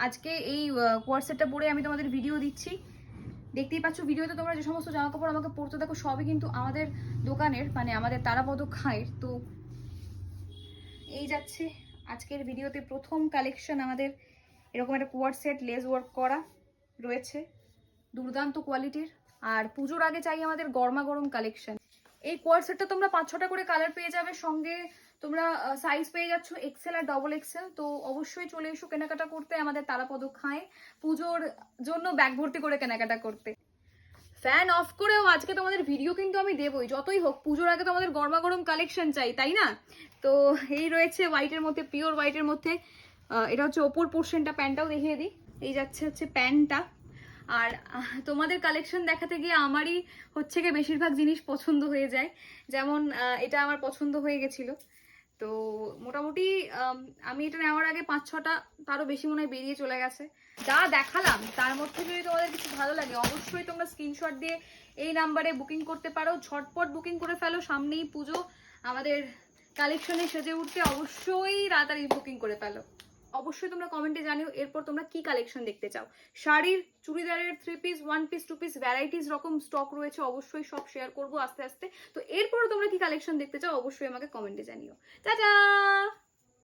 আজকে এই কোয়ার্সেটটা পরে আমি তোমাদের ভিডিও দিচ্ছি। দেখতেই পাচ্ছ ভিডিওতে তোমরা যে সমস্ত জামা কাপড় আমাকে পরতে দেখো সবই কিন্তু আমাদের দোকানের, মানে আমাদের তারাপদ খায়ের। তো এই যাচ্ছে আজকের ভিডিওতে প্রথম কালেকশন আমাদের। এরকম একটা কোয়ার্সেট লেস ওয়ার্ক করা রয়েছে, দুর্দান্ত কোয়ালিটির। আর পুজোর আগে চাই আমাদের গরমা গরম কালেকশন। এই কোয়ার্সেটটা তোমরা 5-6টা করে কালার পেয়ে যাবে, সঙ্গে তোমরা সাইজ পেয়ে যাচ্ছ এক্সেল আর ডবল এক্সেল। তো অবশ্যই চলে এসো কেনাকাটা করতে আমাদের তারাপদ খায়, পুজোর জন্য ব্যাগ ভর্তি করে কেনাকাটা করতে। ফ্যান অফ করেও আজকে তোমাদের ভিডিও কিন্তু আমি দেবই, যতই হোক পুজোর আগে তো আমাদের গরমা গরম কালেকশন চাই, তাই না? তো এই রয়েছে হোয়াইটের মধ্যে, পিওর হোয়াইটের মধ্যে। এটা হচ্ছে ওপর পোর্শনটা, প্যান্টটাও দেখিয়ে দিই। এই যাচ্ছে হচ্ছে প্যান্টটা। আর তোমাদের কালেকশন দেখাতে গিয়ে আমারই হচ্ছে গিয়ে বেশিরভাগ জিনিস পছন্দ হয়ে যায়। যেমন এটা আমার পছন্দ হয়ে গেছিলো। তো মোটামুটি আমি এটা নেওয়ার আগে 5-6টা, তারও বেশি মনে হয় বেরিয়ে চলে গেছে। যা দেখালাম তার মধ্যে যদি তোমাদের কিছু ভালো লাগে অবশ্যই তোমরা স্ক্রিনশট দিয়ে এই নাম্বারে বুকিং করতে পারো। ঝটপট বুকিং করে ফেলো, সামনেই পুজো, আমাদের কালেকশনে সেজে উঠতে অবশ্যই তাড়াতাড়ি বুকিং করে ফেলো। অবশ্যই তোমরা কমেন্টে জানিও এরপর তোমরা কি কালেকশন দেখতে চাও। শাড়ির, চুড়িদারের, 3 পিস, 1 পিস, 2 পিস ভ্যারাইটিস রকম স্টক রয়েছে, অবশ্যই সব শেয়ার করবো আস্তে আস্তে। তো এরপরও তোমরা কি কালেকশন দেখতে চাও অবশ্যই আমাকে কমেন্টে জানিও। টাটা।